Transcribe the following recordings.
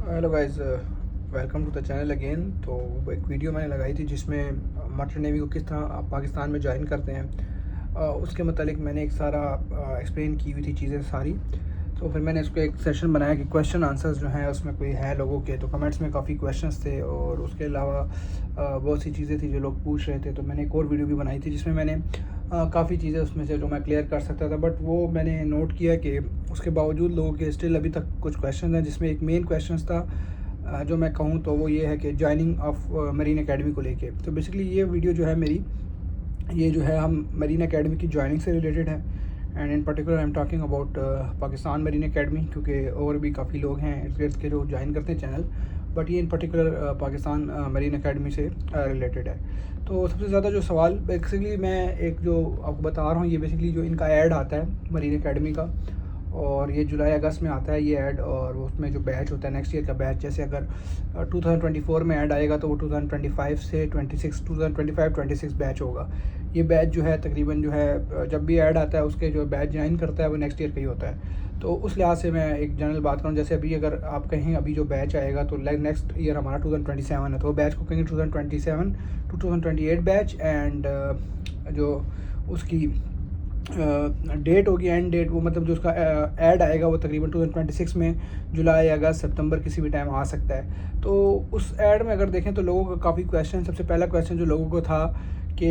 Hello guys, welcome to the channel again. तो एक video मैंने लगाई थी जिसमें मर्चेंट नेवी को किस तरह आप पाकिस्तान में ज्वाइन करते हैं, उसके मतलब मैंने एक सारा एक्सप्लेन की हुई थी चीज़ें सारी। तो फिर मैंने इसको एक सेशन बनाया कि क्वेश्चन आंसर्स जो हैं उसमें कोई है लोगों के, तो कमेंट्स में काफ़ी क्वेश्चंस थे और उसके अलावा बहुत सी चीज़ें थी जो लोग पूछ रहे थे। तो मैंने एक और वीडियो भी बनाई थी जिसमें मैंने काफ़ी चीज़ें उसमें से जो मैं क्लियर कर सकता था, बट वो मैंने नोट किया कि उसके बावजूद लोगों के स्टिल अभी तक कुछ क्वेश्चन हैं, जिसमें एक मेन क्वेश्चन था जो मैं कहूँ तो वो ये है कि जॉइनिंग ऑफ मरीन एकेडमी को लेके। तो बेसिकली ये वीडियो जो है मेरी, ये जो है हम मरीन एकेडमी की जॉइनिंग से रिलेटेड है, and in particular I am talking about Pakistan marine academy, क्योंकि और भी काफ़ी लोग हैं इर्द गिर्द के जो ज्वाइन करते हैं चैनल, बट ये इन पर्टिकुलर पाकिस्तान मरीन एकेडमी से रिलेटेड है। तो सबसे ज़्यादा जो सवाल बेसिकली मैं एक जो आपको बता रहा हूँ, ये बेसिकली जो इनका ऐड आता है मरीन एकेडमी का, और ये जुलाई अगस्त में आता है ये ऐड, और उसमें जो बैच होता है नेक्स्ट ईयर का बैच, जैसे अगर 2024 में ऐड आएगा तो वो 2025 से 26 2025-26 बैच होगा। ये बैच जो है तकरीबन जो है जब भी ऐड आता है उसके जो बैच ज्वाइन करता है वो नेक्स्ट ईयर का ही होता है। तो उस लिहाज से मैं एक जनरल बात करूँ, जैसे अभी अगर आप कहें अभी जो बैच आएगा तो नेक्स्ट ईयर हमारा 2027 है, तो वो बैच को कहेंगे 2027 टू 2028 बैच, एंड जो उसकी डेट होगी एंड डेट, वो मतलब जो उसका ऐड आएगा वो तकरीबन 2026 में जुलाई अगस्त सितंबर किसी भी टाइम आ सकता है। तो उस ऐड में अगर देखें तो लोगों का काफ़ी क्वेश्चन, सबसे पहला क्वेश्चन जो लोगों को था कि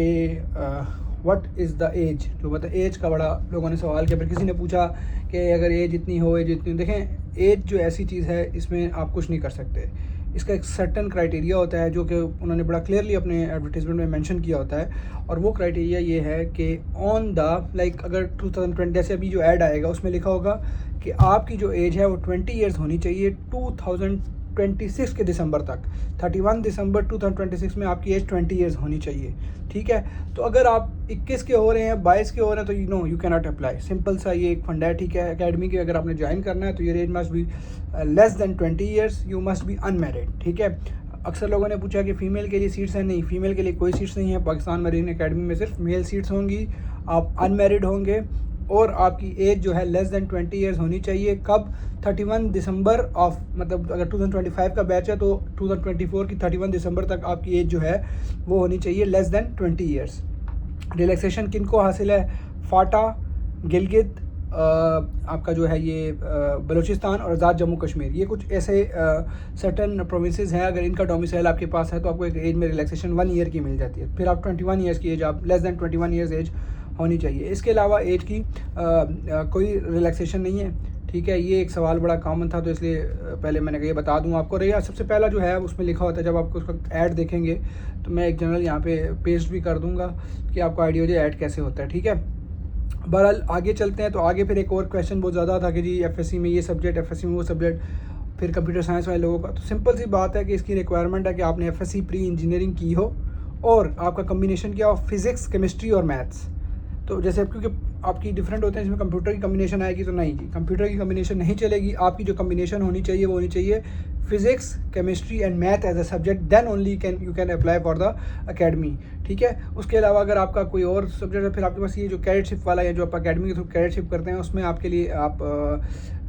व्हाट इज़ द एज, जो मतलब एज का बड़ा लोगों ने सवाल किया। फिर किसी ने पूछा कि अगर एज इतनी हो, एज इतनी, देखें एज जो ऐसी चीज़ है इसमें आप कुछ नहीं कर सकते, इसका एक सर्टन क्राइटेरिया होता है जो कि उन्होंने बड़ा क्लियरली अपने एडवर्टीजमेंट में मेंशन किया होता है, और वो क्राइटेरिया ये है कि ऑन द लाइक अगर 2020 जैसे अभी जो ऐड आएगा उसमें लिखा होगा कि आपकी जो एज है वो 20 ईयर्स होनी चाहिए 2026 के दिसंबर तक, 31 दिसंबर 2026 में आपकी एज 20 ईयर्स होनी चाहिए। ठीक है, तो अगर आप 21 के हो रहे हैं, 22 के हो रहे हैं, तो you can not apply. Simple सा ये एक फंडा है। ठीक है, एकेडमी के अगर आपने ज्वाइन करना है तो your age must be less than 20 years, you must be unmarried. ठीक है, अक्सर लोगों ने पूछा कि फ़ीमेल के लिए सीट्स हैं, नहीं, फ़ीमेल के लिए कोई सीट्स नहीं है। पाकिस्तान मरीन एकेडमी में सिर्फ मेल सीट्स होंगी, आप अनमैरिड होंगे, और आपकी एज जो है लेस देन 20 ईयर्स होनी चाहिए। कब? 31 दिसंबर ऑफ, मतलब अगर 2025 का बैच है तो 2024 की 31 दिसंबर तक आपकी एज जो है वो होनी चाहिए लेस देन 20 ईयर्स। रिलैक्सेशन किन को हासिल है? फाटा, गिलगित, आपका जो है ये बलूचिस्तान और आज़ाद जम्मू कश्मीर, ये कुछ ऐसे सर्टन प्रोविंसेस हैं। अगर इनका डोमिसाइल आपके पास है तो आपको एक एज में रिलैक्सेशन 1 ईयर की मिल जाती है। फिर आप 21 ईयर्स की एज, आप लेस देन 21 ईयर्स एज होनी चाहिए। इसके अलावा एज की कोई रिलैक्सेशन नहीं है। ठीक है, ये एक सवाल बड़ा कॉमन था, तो इसलिए पहले मैंने कहा ये बता दूं आपको। रही सबसे पहला जो है उसमें लिखा होता है, जब आपको उसका ऐड देखेंगे तो मैं एक जनरल यहाँ पे पेस्ट भी कर दूंगा कि आपको आइडिया हो जाए ऐड कैसे होता है। ठीक है, बहरहाल आगे चलते हैं। तो आगे फिर एक और क्वेश्चन बहुत ज़्यादा था कि जी एफएससी में ये सब्जेक्ट, एफएससी में वो सब्जेक्ट, फिर कंप्यूटर साइंस वाले लोगों का। तो सिंपल सी बात है कि इसकी रिक्वायरमेंट है कि आपने एफएससी प्री इंजीनियरिंग की हो और आपका कम्बिनेशन क्या हो, फिज़िक्स, केमिस्ट्री और मैथ्स। तो जैसे क्योंकि आपकी डिफरेंट होते हैं, इसमें कंप्यूटर की कम्बिनेशन आएगी तो नहीं जी, कंप्यूटर की कम्बिनेशन नहीं चलेगी। आपकी जो कम्बिनेशन होनी चाहिए वो होनी चाहिए physics, chemistry and math as a subject, then only you can apply for the academy. ठीक है, उसके अलावा अगर आपका कोई और सब्जेक्ट है, फिर आपके पास ये जो कैडेटशिप वाला है, जो आप अकेडमी के थ्रू कैडेटशिप करते हैं, उसमें आपके लिए आप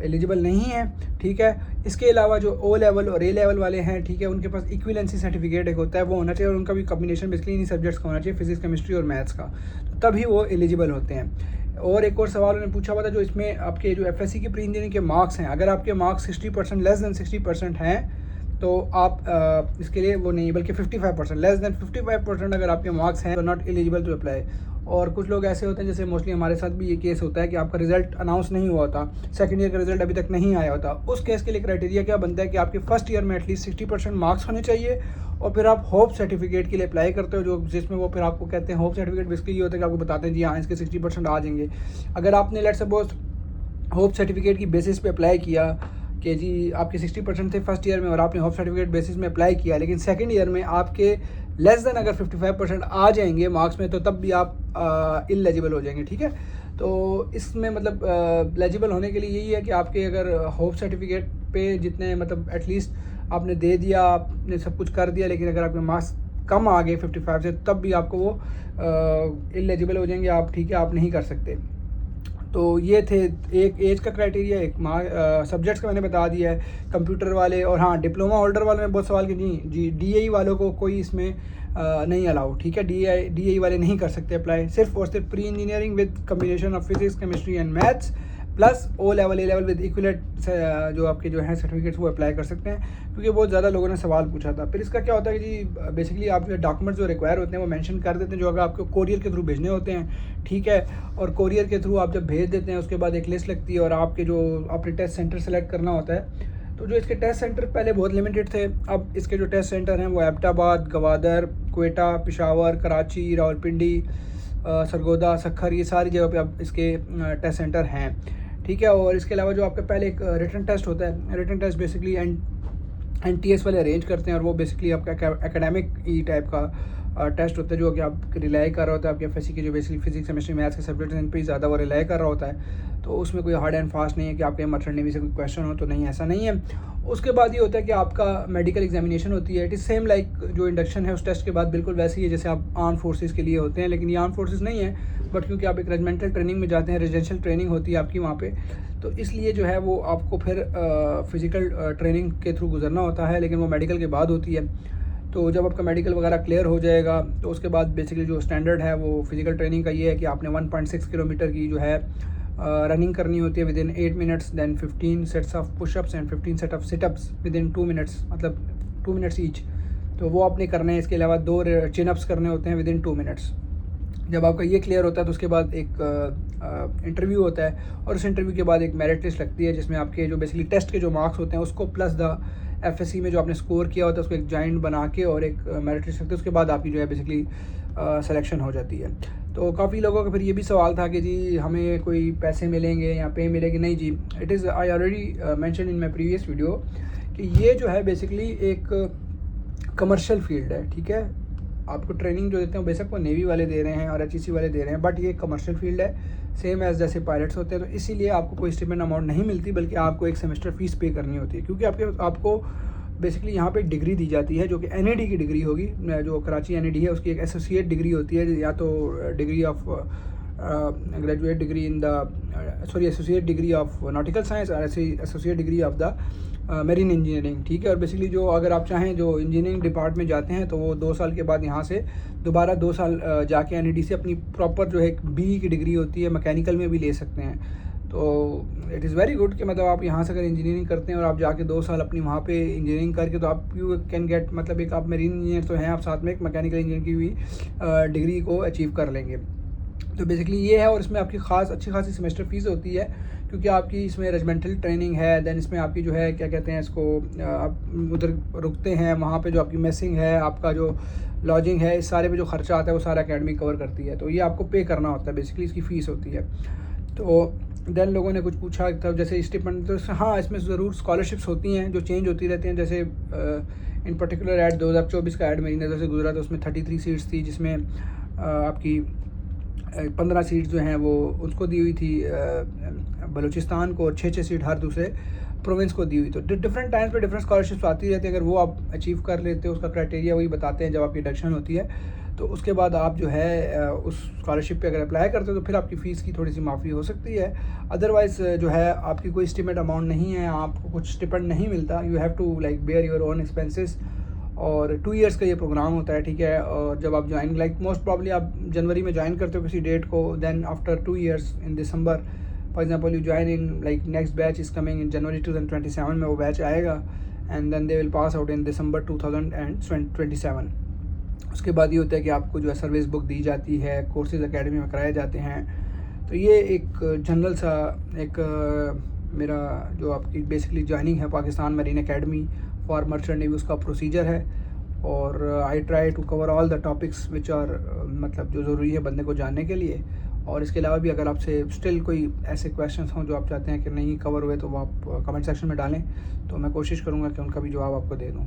एलिजिबल नहीं है। ठीक है, इसके अलावा जो ओ लेवल और ए लेवल वाले हैं, ठीक है, उनके पास इक्विवेलेंसी सर्टिफिकेट एक होता है, वो होना चाहिए, और उनका भी कम्बिनेशन बेसिकली इन्हीं सब्जेक्ट्स का होना चाहिए, फिजिक्स, केमिस्ट्री और मैथ्स का, तो तभी वो एलिजिबल होते हैं। और एक और सवाल उन्होंने पूछा हुआ था, जो इसमें आपके जो एफएससी की प्री इंजीनियरिंग के मार्क्स हैं, अगर आपके मार्क्स 60% लेस दैन 60% हैं तो आप इसके लिए वो नहीं, बल्कि 55% लेस दैन 55% अगर आपके मार्क्स हैं तो नॉट एलिजिबल टू अप्लाई। और कुछ लोग ऐसे होते हैं, जैसे मोस्टली हमारे साथ भी ये केस होता है कि आपका रिजल्ट अनाउंस नहीं हुआ होता, सेकंड ईयर का रिजल्ट अभी तक नहीं आया होता। उस केस के लिए क्राइटेरिया क्या बनता है कि आपके फर्स्ट ईयर में एटलीस्ट 60% मार्क्स होने चाहिए, और फिर आप होप सर्टिफिकेट के लिए अप्लाई करते हो, जो जिसमें वो फिर आपको कहते हैं होप सर्टिफिकेट। बेसिकली ये होता है कि आपको बताते हैं जी हाँ इसके 60% आ जाएंगे। अगर आपने लेट्स सपोज होप सर्टिफिकेट की बेसिस पे अप्लाई किया कि जी आपके 60% थे फर्स्ट ईयर में, और आपने होप सर्टिफिकेट बेसिस में अप्लाई किया, लेकिन सेकंड ईयर में आपके लेस देन अगर 55% आ जाएंगे मार्क्स में, तो तब भी आप इलेजिबल हो जाएंगे। ठीक है, तो इसमें मतलब एलिजिबल होने के लिए यही है कि आपके अगर होप सर्टिफिकेट पे जितने मतलब एटलीस्ट आपने दे दिया, आपने सब कुछ कर दिया, लेकिन अगर आपके मार्क्स कम आ गए 55 से, तब भी आपको वो इलेजिबल हो जाएंगे आप। ठीक है, आप नहीं कर सकते। तो ये थे एक एज का क्राइटेरिया, एक सब्जेक्ट्स का मैंने बता दिया है, कंप्यूटर वाले और हाँ डिप्लोमा होल्डर वालों में बहुत सवाल कि जी DAE वालों को कोई इसमें नहीं अलाउ, ठीक है, DAE वाले नहीं कर सकते अप्लाई, सिर्फ और सिर्फ pre engineering with combination of physics chemistry and maths plus O level A level with equivalent जो आपके जो हैं सर्टिफिकेट्स वो अप्लाई कर सकते हैं, क्योंकि बहुत ज़्यादा लोगों ने सवाल पूछा था। फिर इसका क्या होता है कि जी बेसिकली आप डॉक्यूमेंट्स जो रिक्वायर होते हैं वो मेंशन कर देते हैं, जो अगर आपको कोरियर के थ्रू भेजने होते हैं, ठीक है, और कोरियर के थ्रू आप जब भेज देते हैं उसके बाद एक लिस्ट लगती है और आपके जो आपने टेस्ट सेंटर सेलेक्ट करना होता है। तो जो इसके टेस्ट सेंटर पहले बहुत लिमिटेड थे, अब इसके जो टेस्ट सेंटर हैं वो एबटाबाद, गवादर, क्वेटा, पेशावर, कराची, रावलपिंडी, सरगोदा, सखर, ये सारी जगह पे अब इसके टेस्ट सेंटर हैं, ठीक है। और इसके अलावा जो आपका पहले एक रिटन टेस्ट होता है, रिटन टेस्ट बेसिकली NTS वाले अरेंज करते हैं और वो बेसिकली आपका एकेडमिक ई टाइप का टेस्ट होता है, जो कि आप रिलाई कर रहा होता है आपके FSC के जो बेसिकली फिजिक्स केमिस्ट्री मैथ्स के सब्जेक्ट हैं इन पर ज़्यादा वो रिलाई कर रहा होता है। तो उसमें कोई हार्ड एंड फास्ट नहीं है कि आपके मर्चेंट नेवी से कोई क्वेश्चन हो, तो नहीं, ऐसा नहीं है। उसके बाद ये होता है कि आपका मेडिकल एग्जामिनेशन होती है, इट इज़ सेम लाइक जो इंडक्शन है उस टेस्ट के बाद बिल्कुल वैसे ही है जैसे आप आर्म फोर्सेस के लिए होते हैं, लेकिन ये आर्म फोर्सेस नहीं है, बट क्योंकि आप एक रेजिमेंटल ट्रेनिंग में जाते हैं, रेजिडेंशियल ट्रेनिंग होती है आपकी वहाँ पे, तो इसलिए जो है वो आपको फिर फिज़िकल ट्रेनिंग के थ्रू गुजरना होता है, लेकिन वो मेडिकल के बाद होती है। तो जब आपका मेडिकल वगैरह क्लियर हो जाएगा तो उसके बाद बेसिकली जो स्टैंडर्ड है वो फिज़िकल ट्रेनिंग का ये है कि आपने 1.6 किलोमीटर की जो है रनिंग करनी होती है within 8 minutes, then 15 sets of pushups and 15 set of situps within 2 minutes, मतलब 2 मिनट्स ईच, तो वो आपने करने हैं। इसके अलावा 2 चिनअप्स करने होते हैं विद इन 2 मिनट्स। जब आपका ये क्लियर होता है तो उसके बाद एक इंटरव्यू होता है और उस इंटरव्यू के बाद एक मेरिट लिस्ट लगती है जिसमें आपके जो बेसिकली टेस्ट के जो मार्क्स होते हैं उसको प्लस द FSC में जो आपने स्कोर किया होता है उसको एक जॉइंट बना के और एक मेरिट लिस्ट लगती है, उसके बाद आपकी जो है बेसिकली सिलेक्शन हो जाती है। तो काफ़ी लोगों का फिर ये भी सवाल था कि जी हमें कोई पैसे मिलेंगे या पे मिलेगी, नहीं जी, it is I already mention in my previous video कि ये जो है बेसिकली एक कमर्शियल फील्ड है, ठीक है। आपको ट्रेनिंग जो देते हैं बेशक वो नेवी वाले दे रहे हैं और HEC वाले दे रहे हैं, बट ये कमर्शियल फील्ड है, सेम एज जैसे पायलट्स होते हैं, तो इसीलिए आपको कोई स्टिपेंड अमाउंट नहीं मिलती, बल्कि आपको एक सेमेस्टर फीस पे करनी होती है, क्योंकि आपको बेसिकली यहाँ पे डिग्री दी जाती है जो कि NAD की डिग्री होगी, जो कराची NAD है उसकी एक एसोसिएट डिग्री होती है, या तो degree of graduate degree in the associate degree of nautical science और associate degree of the marine engineering, ठीक है। और बेसिकली जो अगर आप चाहें जो इंजीनियरिंग डिपार्टमेंट में जाते हैं तो वो 2 साल के बाद यहाँ से दोबारा 2 साल जाके NAD से अपनी प्रॉपर जो है एक BE की डिग्री होती है मैकेनिकल में भी ले सकते हैं। तो इट इज़ वेरी गुड कि मतलब आप यहाँ से अगर इंजीनियरिंग करते हैं और आप जाके 2 साल अपनी वहाँ पे इंजीनियरिंग करके, तो आप यू कैन गेट, मतलब एक आप मेरीन इंजीनियर तो हैं, आप साथ में एक मैकेनिकल इंजीनियर की भी डिग्री को अचीव कर लेंगे। तो बेसिकली ये है, और इसमें आपकी अच्छी खासी सेमेस्टर फीस होती है, क्योंकि आपकी इसमें रेजिमेंटल ट्रेनिंग है, देन इसमें आपकी जो है क्या कहते हैं इसको, आप उधर रुकते हैं, वहाँ पे जो आपकी मेसिंग है, आपका जो लॉजिंग है, इस सारे पे जो खर्चा आता है वो सारा एकेडमी कवर करती है, तो ये आपको पे करना होता है, बेसिकली इसकी फ़ीस होती है। तो देन लोगों ने कुछ पूछा था जैसे स्टिपेंड, तो हाँ इसमें ज़रूर स्कॉलरशिप्स होती हैं जो चेंज होती रहती हैं, जैसे इन पर्टिकुलर ऐड 2024 का ऐड मेरी नज़र से गुजरा था, उसमें 33 सीट्स थी, जिसमें आपकी 15 सीट जो हैं वो उसको दी हुई थी बलूचिस्तान को, और 6 सीट हर दूसरे प्रोविंस को दी हुई। तो डिफरेंट टाइम्स पे डिफरेंट स्कॉलरशिप्स आती रहती है, अगर वो आप अचीव कर लेते हो, उसका क्राइटेरिया वही बताते हैं जब आपकी इंडक्शन होती है, तो उसके बाद आप जो है उस स्कॉलरशिप पे अगर अप्लाई करते हो तो फिर आपकी फ़ीस की थोड़ी सी माफ़ी हो सकती है। अदरवाइज़ जो है आपकी कोई स्टिपेंड अमाउंट नहीं है, आपको कुछ स्टिपेंड नहीं मिलता, you have to like bear your own expenses. और 2 इयर्स का ये प्रोग्राम होता है, ठीक है। और जब आप ज्वाइन, लाइक मोस्ट प्रॉब्ली आप जनवरी में ज्वाइन करते हो किसी डेट को, then after 2 years in December for example you join in, like next batch is coming in January 2027 में वो बैच आएगा, and then they will pass out in December 2027। उसके बाद ये होता है कि आपको जो है सर्विस बुक दी जाती है, कोर्सेज एकेडमी में कराए जाते हैं। तो ये एक जनरल सा एक मेरा जो आपकी बेसिकली ज्वाइनिंग है Pakistan marine academy for merchant navy, उसका प्रोसीजर है। और I try to cover all the topics which are, मतलब जो ज़रूरी है बंदे को जानने के लिए। और इसके अलावा भी अगर आपसे स्टिल कोई ऐसे क्वेश्चंस हों जो आप चाहते हैं कि नहीं कवर हुए, तो वो आप कमेंट सेक्शन में डालें, तो मैं कोशिश करूँगा कि उनका भी जवाब आपको दे दूँ।